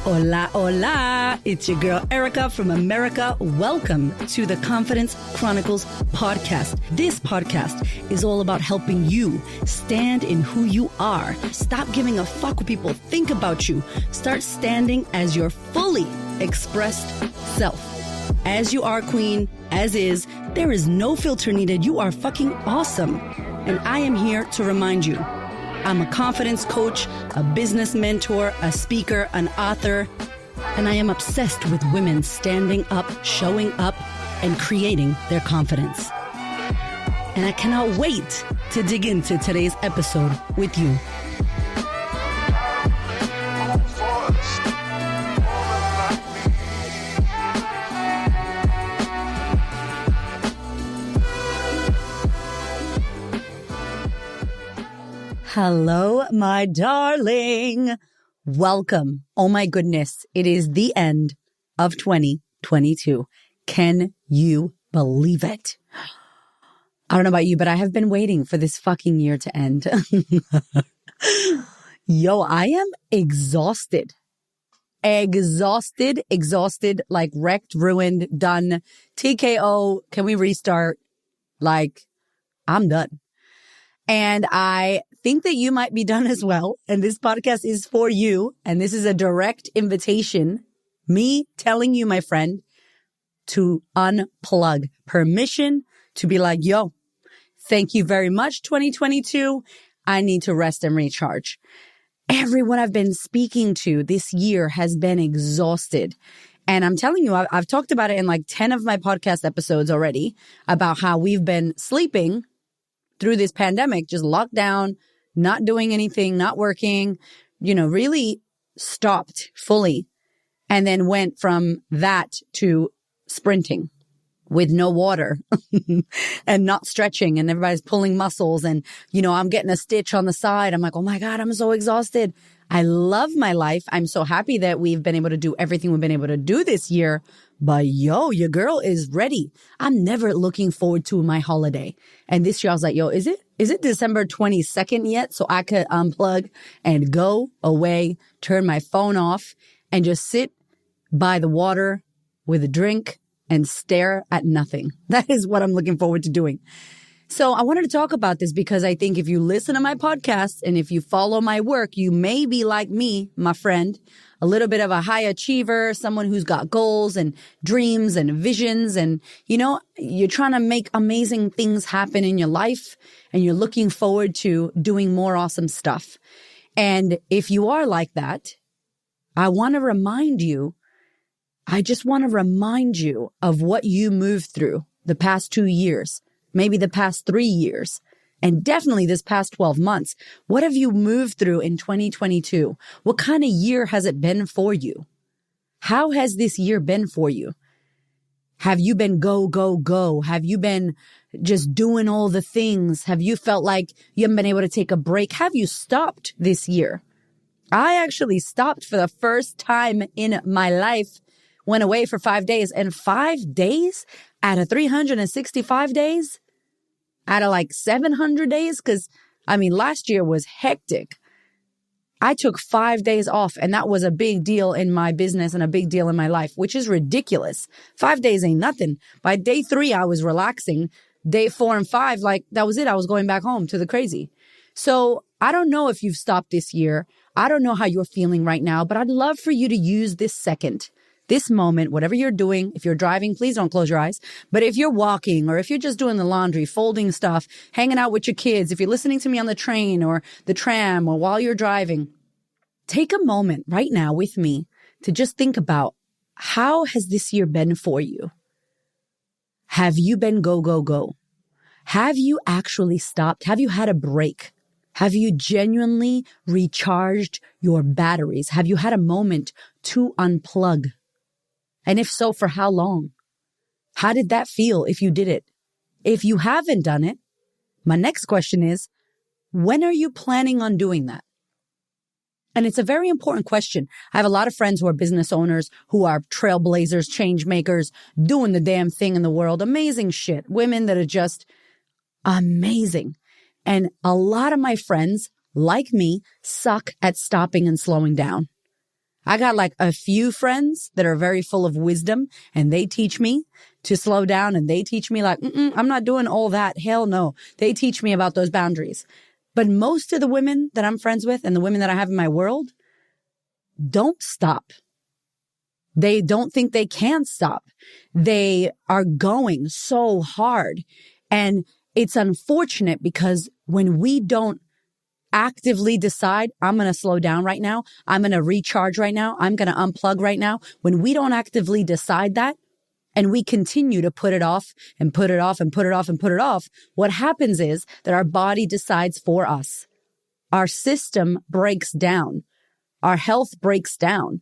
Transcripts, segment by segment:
Hola, hola. It's your girl, Erica from America. Welcome to the Confidence Chronicles podcast. This podcast is all about helping you stand in who you are. Stop giving a fuck what people think about you. Start standing as your fully expressed self. As you are, queen, as is, there is no filter needed. You are fucking awesome. And I am here to remind you, I'm a confidence coach, a business mentor, a speaker, an author, and I am obsessed with women standing up, showing up, and creating their confidence. And I cannot wait to dig into today's episode with you. Hello, my darling. Welcome. Oh my goodness. It is the end of 2022. Can you believe it? I don't know about you, but I have been waiting for this fucking year to end. Yo, I am exhausted. Exhausted, like wrecked, ruined, done. TKO. Can we restart? Like, I'm done. And I think that you might be done as well. And this podcast is for you. And this is a direct invitation, me telling you, my friend, to unplug. Permission to be like, yo, thank you very much, 2022. I need to rest and recharge. Everyone I've been speaking to this year has been exhausted. And I'm telling you, I've talked about it in like 10 of my podcast episodes already about how we've been sleeping through this pandemic, just locked down, not doing anything, not working, really stopped fully, and then went from that to sprinting with no water and not stretching, and everybody's pulling muscles, and, I'm getting a stitch on the side. I'm like, oh my God, I'm so exhausted. I love my life. I'm so happy that we've been able to do everything we've been able to do this year. But yo, your girl is ready. I'm never looking forward to my holiday. And this year I was like, yo, is it December 22nd yet? So I could unplug and go away, turn my phone off, and just sit by the water with a drink and stare at nothing. That is what I'm looking forward to doing. So I wanted to talk about this because I think if you listen to my podcast and if you follow my work, you may be like me, my friend, a little bit of a high achiever, someone who's got goals and dreams and visions. And, you're trying to make amazing things happen in your life and you're looking forward to doing more awesome stuff. And if you are like that, I just want to remind you of what you moved through the past 2 years. Maybe the past 3 years, and definitely this past 12 months. What have you moved through in 2022? What kind of year has it been for you? How has this year been for you? Have you been go, go, go? Have you been just doing all the things? Have you felt like you haven't been able to take a break? Have you stopped this year? I actually stopped for the first time in my life, went away for 5 days, and 5 days out of 365 days? Out of like 700 days? Because, last year was hectic. I took 5 days off, and that was a big deal in my business and a big deal in my life, which is ridiculous. 5 days ain't nothing. By day 3, I was relaxing. Day 4 and 5, that was it. I was going back home to the crazy. So I don't know if you've stopped this year. I don't know how you're feeling right now, but I'd love for you to use this second, this moment, whatever you're doing. If you're driving, please don't close your eyes. But if you're walking, or if you're just doing the laundry, folding stuff, hanging out with your kids, if you're listening to me on the train or the tram or while you're driving, take a moment right now with me to just think about, how has this year been for you? Have you been go, go, go? Have you actually stopped? Have you had a break? Have you genuinely recharged your batteries? Have you had a moment to unplug? And if so, for how long? How did that feel if you did it? If you haven't done it, my next question is, when are you planning on doing that? And it's a very important question. I have a lot of friends who are business owners, who are trailblazers, change makers, doing the damn thing in the world. Amazing shit. Women that are just amazing. And a lot of my friends, like me, suck at stopping and slowing down. I got like a few friends that are very full of wisdom and they teach me to slow down and they teach me like, I'm not doing all that. Hell no. They teach me about those boundaries. But most of the women that I'm friends with and the women that I have in my world don't stop. They don't think they can stop. They are going so hard. And it's unfortunate because when we don't actively decide, I'm going to slow down right now, I'm going to recharge right now, I'm going to unplug right now, when we don't actively decide that and we continue to put it off and put it off and put it off and put it off, what happens is that our body decides for us. Our system breaks down. Our health breaks down.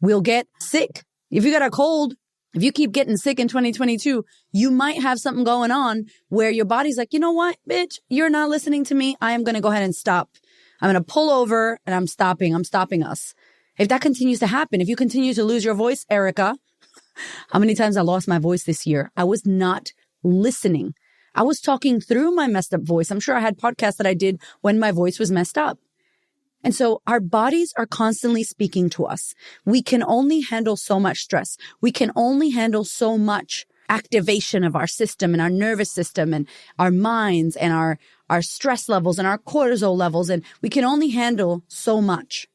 We'll get sick. If you got a cold, if you keep getting sick in 2022, you might have something going on where your body's like, you know what, bitch, you're not listening to me. I am going to go ahead and stop. I'm going to pull over and I'm stopping us. If that continues to happen, if you continue to lose your voice, Erica, how many times I lost my voice this year? I was not listening. I was talking through my messed up voice. I'm sure I had podcasts that I did when my voice was messed up. And so our bodies are constantly speaking to us. We can only handle so much stress. We can only handle so much activation of our system and our nervous system and our minds and our stress levels and our cortisol levels. And we can only handle so much.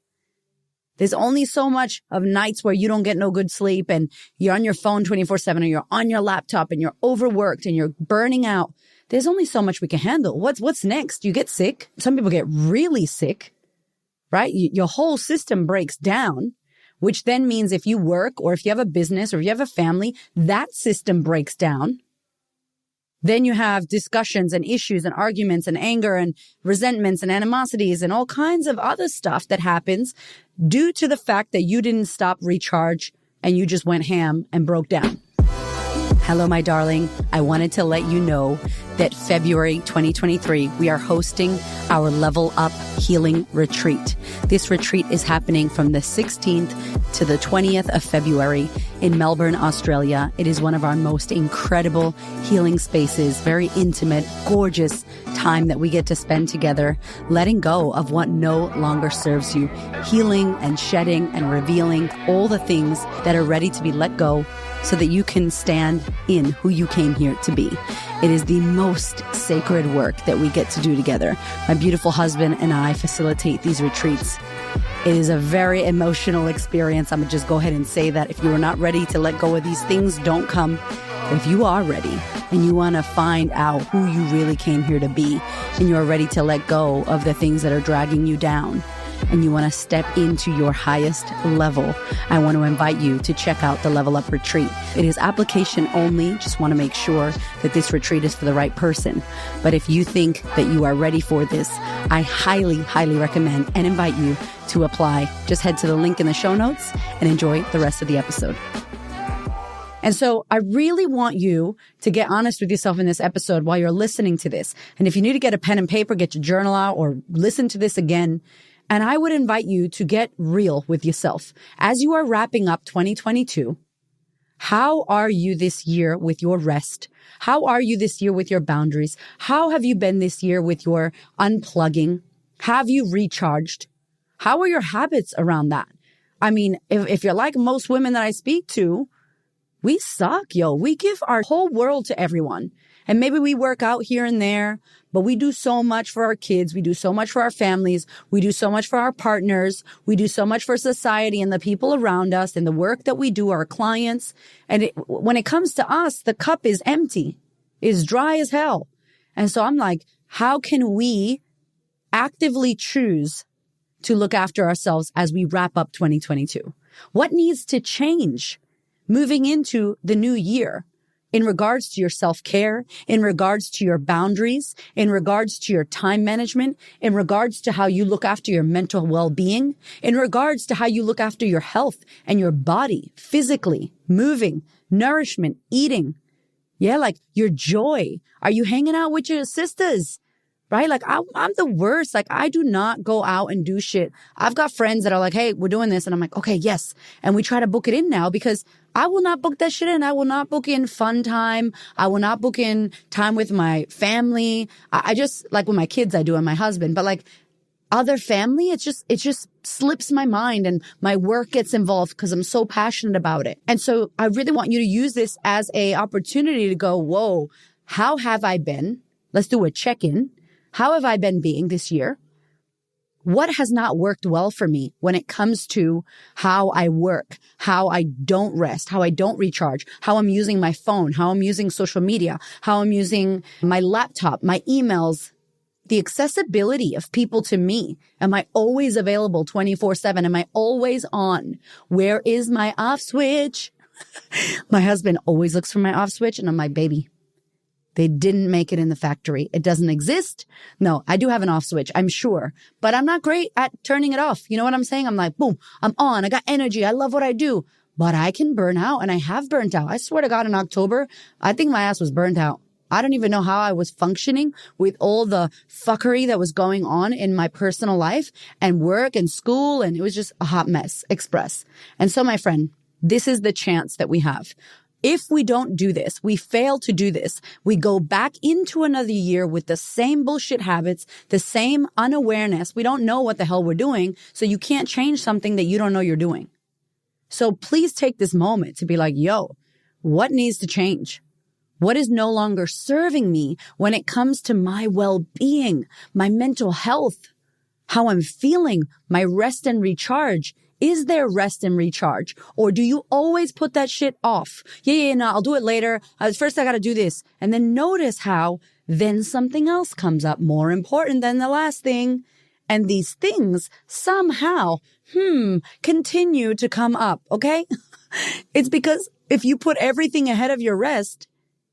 There's only so much of nights where you don't get no good sleep and you're on your phone 24/7 or you're on your laptop and you're overworked and you're burning out. There's only so much we can handle. What's next? You get sick. Some people get really sick. Right? Your whole system breaks down, which then means if you work or if you have a business or if you have a family, that system breaks down. Then you have discussions and issues and arguments and anger and resentments and animosities and all kinds of other stuff that happens due to the fact that you didn't stop, recharge, and you just went ham and broke down. Hello, my darling. I wanted to let you know that February 2023, we are hosting our Level Up Healing Retreat. This retreat is happening from the 16th to the 20th of February in Melbourne, Australia. It is one of our most incredible healing spaces, very intimate, gorgeous time that we get to spend together, letting go of what no longer serves you, healing and shedding and revealing all the things that are ready to be let go so that you can stand in who you came here to be. It is the most sacred work that we get to do together. My beautiful husband and I facilitate these retreats. It is a very emotional experience. I'm going to just go ahead and say that if you are not ready to let go of these things, don't come. But if you are ready and you want to find out who you really came here to be and you are ready to let go of the things that are dragging you down, and you want to step into your highest level, I want to invite you to check out the Level Up Retreat. It is application only. Just want to make sure that this retreat is for the right person. But if you think that you are ready for this, I highly, highly recommend and invite you to apply. Just head to the link in the show notes and enjoy the rest of the episode. And so I really want you to get honest with yourself in this episode while you're listening to this. And if you need to get a pen and paper, get your journal out or listen to this again. And I would invite you to get real with yourself. As you are wrapping up 2022, how are you this year with your rest? How are you this year with your boundaries? How have you been this year with your unplugging? Have you recharged? How are your habits around that? I mean, if you're like most women that I speak to, we suck, yo. We give our whole world to everyone. And maybe we work out here and there, but we do so much for our kids. We do so much for our families. We do so much for our partners. We do so much for society and the people around us and the work that we do, our clients. And when it comes to us, the cup is empty, is dry as hell. And so I'm like, how can we actively choose to look after ourselves as we wrap up 2022? What needs to change moving into the new year? In regards to your self-care, in regards to your boundaries, in regards to your time management, in regards to how you look after your mental well-being, in regards to how you look after your health and your body, physically, moving, nourishment, eating. Yeah, like your joy. Are you hanging out with your sisters? Right? Like I'm the worst. Like I do not go out and do shit. I've got friends that are like, hey, we're doing this. And I'm like, okay, yes. And we try to book it in now because I will not book that shit in. I will not book in fun time. I will not book in time with my family. I just, like with my kids, I do and my husband. But like Other family, it just slips my mind and my work gets involved because I'm so passionate about it. And so I really want you to use this as a opportunity to go, whoa, how have I been? Let's do a check-in. How have I been being this year? What has not worked well for me when it comes to how I work, how I don't rest, how I don't recharge, how I'm using my phone, how I'm using social media, how I'm using my laptop, my emails, the accessibility of people to me. Am I always available 24/7? Am I always on? Where is my off switch? My husband always looks for my off switch and I'm like, baby, they didn't make it in the factory. It doesn't exist. No, I do have an off switch, I'm sure, but I'm not great at turning it off. You know what I'm saying? I'm like, boom, I'm on. I got energy. I love what I do, but I can burn out and I have burnt out. I swear to God, in October, I think my ass was burnt out. I don't even know how I was functioning with all the fuckery that was going on in my personal life and work and school. And it was just a hot mess express. And so, my friend, this is the chance that we have. If we don't do this, we fail to do this, we go back into another year with the same bullshit habits, the same unawareness. We don't know what the hell we're doing. So you can't change something that you don't know you're doing. So please take this moment to be like, yo, what needs to change? What is no longer serving me when it comes to my well-being, my mental health, how I'm feeling, my rest and recharge? Is there rest and recharge? Or do you always put that shit off? Yeah, no, I'll do it later. First, I got to do this. And then notice how then something else comes up more important than the last thing. And these things somehow, continue to come up, okay? It's because if you put everything ahead of your rest,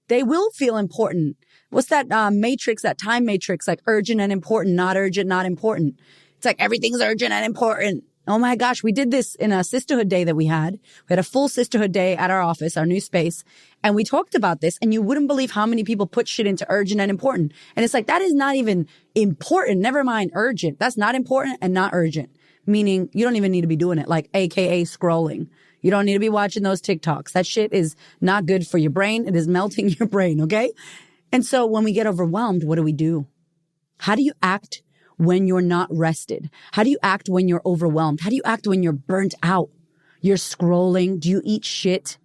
they will feel important. What's that matrix, that time matrix, like urgent and important, not urgent, not important. It's like everything's urgent and important. Oh my gosh, we did this in a sisterhood day that we had. We had a full sisterhood day at our office, our new space. And we talked about this and you wouldn't believe how many people put shit into urgent and important. And it's like, that is not even important. Never mind urgent. That's not important and not urgent. Meaning you don't even need to be doing it, like AKA scrolling. You don't need to be watching those TikToks. That shit is not good for your brain. It is melting your brain, okay? And so when we get overwhelmed, what do? How do you act when you're not rested? How do you act when you're overwhelmed? How do you act when you're burnt out? You're scrolling. Do you eat shit?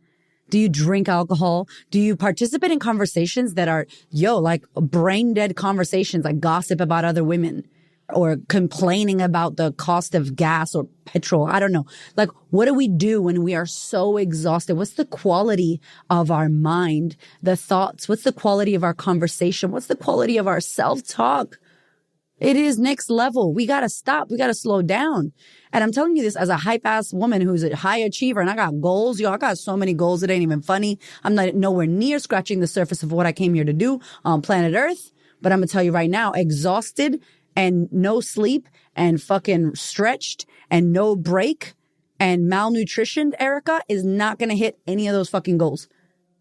Do you drink alcohol? Do you participate in conversations that are, like brain dead conversations, like gossip about other women? Or complaining about the cost of gas or petrol. I don't know. Like, what do we do when we are so exhausted? What's the quality of our mind, the thoughts? What's the quality of our conversation? What's the quality of our self-talk? It is next level. We got to stop. We got to slow down. And I'm telling you this as a hype-ass woman who's a high achiever and I got goals. I got so many goals. It ain't even funny. I'm not nowhere near scratching the surface of what I came here to do on planet Earth. But I'm going to tell you right now, exhausted and no sleep and fucking stretched and no break and malnutrition, Erica, is not going to hit any of those fucking goals.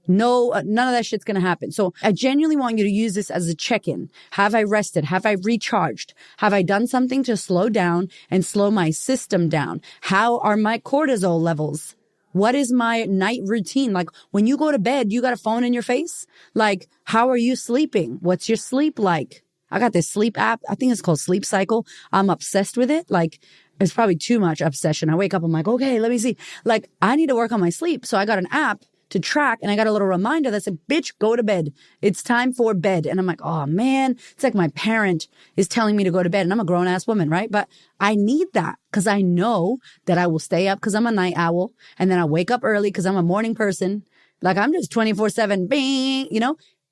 No, none of that shit's going to happen. So I genuinely want you to use this as a check-in. Have I rested? Have I recharged? Have I done something to slow down and slow my system down? How are my cortisol levels? What is my night routine? Like when you go to bed, you got a phone in your face? Like, how are you sleeping? What's your sleep like? I got this sleep app. I think it's called Sleep Cycle. I'm obsessed with it. Like, it's probably too much obsession. I wake up, I'm like, okay, let me see. Like, I need to work on my sleep. So I got an app to track and I got a little reminder that said, bitch, go to bed. It's time for bed. And I'm like, oh man, it's like my parent is telling me to go to bed and I'm a grown ass woman, right? But I need that because I know that I will stay up because I'm a night owl and then I wake up early because I'm a morning person. Like I'm just 24/7, bing,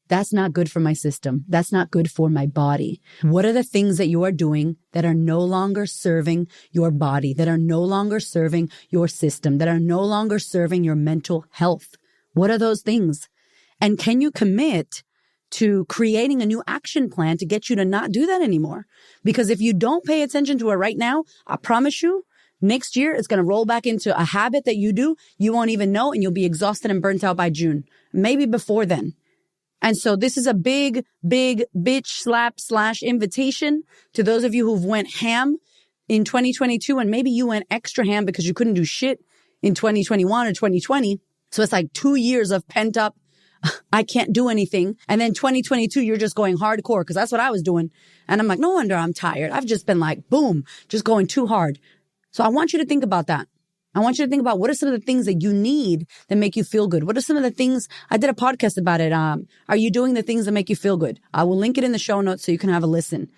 That's not good for my system. That's not good for my body. What are the things that you are doing that are no longer serving your body, that are no longer serving your system, that are no longer serving your mental health? What are those things? And can you commit to creating a new action plan to get you to not do that anymore? Because if you don't pay attention to it right now, I promise you, next year it's going to roll back into a habit that you do. You won't even know and you'll be exhausted and burnt out by June, maybe before then. And so this is a big bitch slap / invitation to those of you who've went ham in 2022. And maybe you went extra ham because you couldn't do shit in 2021 or 2020. So it's like 2 years of pent up I can't do anything. And then 2022, you're just going hardcore because that's what I was doing. And I'm like, no wonder I'm tired. I've just been like, boom, just going too hard. So I want you to think about that. I want you to think about what are some of the things that you need that make you feel good? What are some of the things? I did a podcast about it. Are you doing the things that make you feel good? I will link it in the show notes so you can have a listen.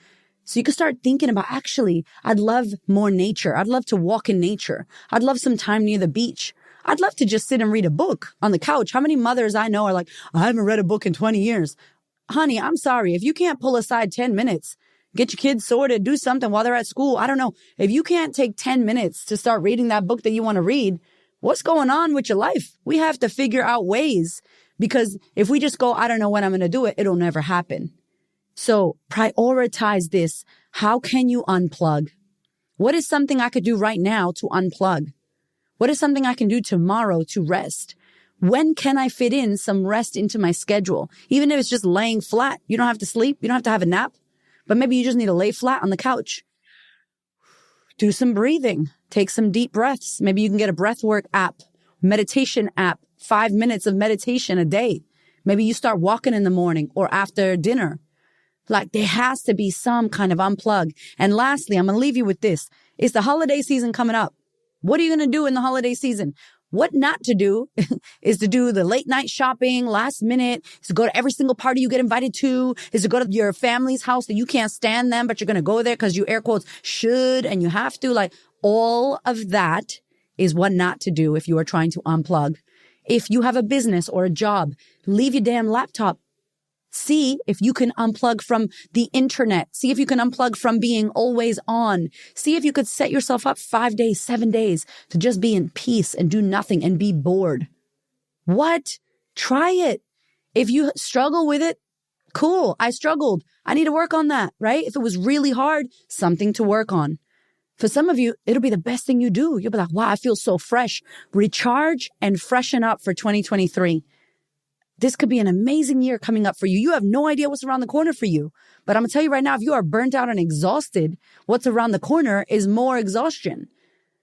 So you can start thinking about, actually, I'd love more nature. I'd love to walk in nature. I'd love some time near the beach. I'd love to just sit and read a book on the couch. How many mothers I know are like, I haven't read a book in 20 years. Honey, I'm sorry. If you can't pull aside 10 minutes, get your kids sorted, do something while they're at school. I don't know. If you can't take 10 minutes to start reading that book that you want to read, what's going on with your life? We have to figure out ways, because if we just go, I don't know when I'm going to do it, it'll never happen. So prioritize this. How can you unplug? What is something I could do right now to unplug? What is something I can do tomorrow to rest? When can I fit in some rest into my schedule? Even if it's just laying flat. You don't have to sleep. You don't have to have a nap. But maybe you just need to lay flat on the couch. Do some breathing. Take some deep breaths. Maybe you can get a breathwork app, meditation app, 5 minutes of meditation a day. Maybe you start walking in the morning or after dinner. Like, there has to be some kind of unplug. And lastly, I'm going to leave you with this. It's the holiday season coming up. What are you going to do in the holiday season? What not to do is to do the late night shopping, last minute, is to go to every single party you get invited to, is to go to your family's house that you can't stand them, but you're going to go there because you air quotes should and you have to. Like, all of that is what not to do if you are trying to unplug. If you have a business or a job, leave your damn laptop. See if you can unplug from the internet. See if you can unplug from being always on. See if you could set yourself up 5 days, 7 days to just be in peace and do nothing and be bored. What? Try it. If you struggle with it, cool. I struggled. I need to work on that, right? If it was really hard, something to work on. For some of you, it'll be the best thing you do. You'll be like, wow, I feel so fresh. Recharge and freshen up for 2023. This could be an amazing year coming up for you. You have no idea what's around the corner for you. But I'm going to tell you right now, if you are burnt out and exhausted, what's around the corner is more exhaustion.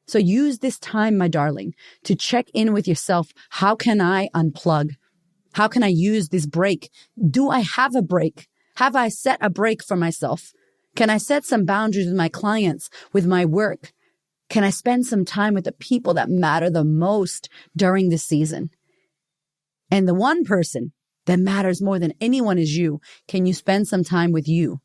So use this time, my darling, to check in with yourself. How can I unplug? How can I use this break? Do I have a break? Have I set a break for myself? Can I set some boundaries with my clients, with my work? Can I spend some time with the people that matter the most during this season? And the one person that matters more than anyone is you. Can you spend some time with you,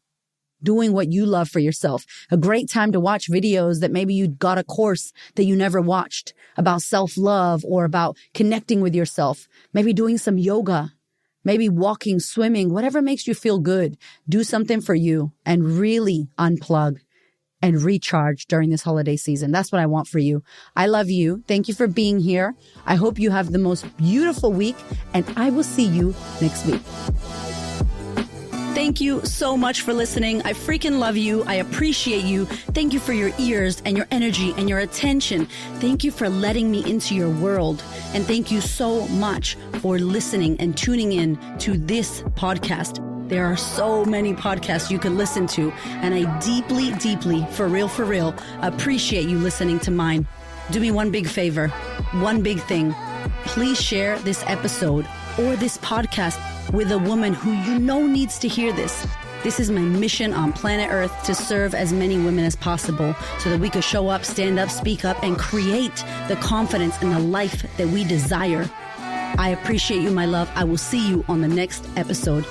doing what you love for yourself? A great time to watch videos that maybe you got a course that you never watched about self-love or about connecting with yourself. Maybe doing some yoga, maybe walking, swimming, whatever makes you feel good. Do something for you and really unplug and recharge during this holiday season. That's what I want for you. I love you. Thank you for being here. I hope you have the most beautiful week, and I will see you next week. Thank you so much for listening. I freaking love you. I appreciate you. Thank you for your ears and your energy and your attention. Thank you for letting me into your world. And thank you so much for listening and tuning in to this podcast. There are so many podcasts you can listen to, and I deeply, deeply, for real, appreciate you listening to mine. Do me one big favor, one big thing. Please share this episode or this podcast with a woman who you know needs to hear this. This is my mission on planet Earth, to serve as many women as possible so that we could show up, stand up, speak up, and create the confidence and the life that we desire. I appreciate you, my love. I will see you on the next episode.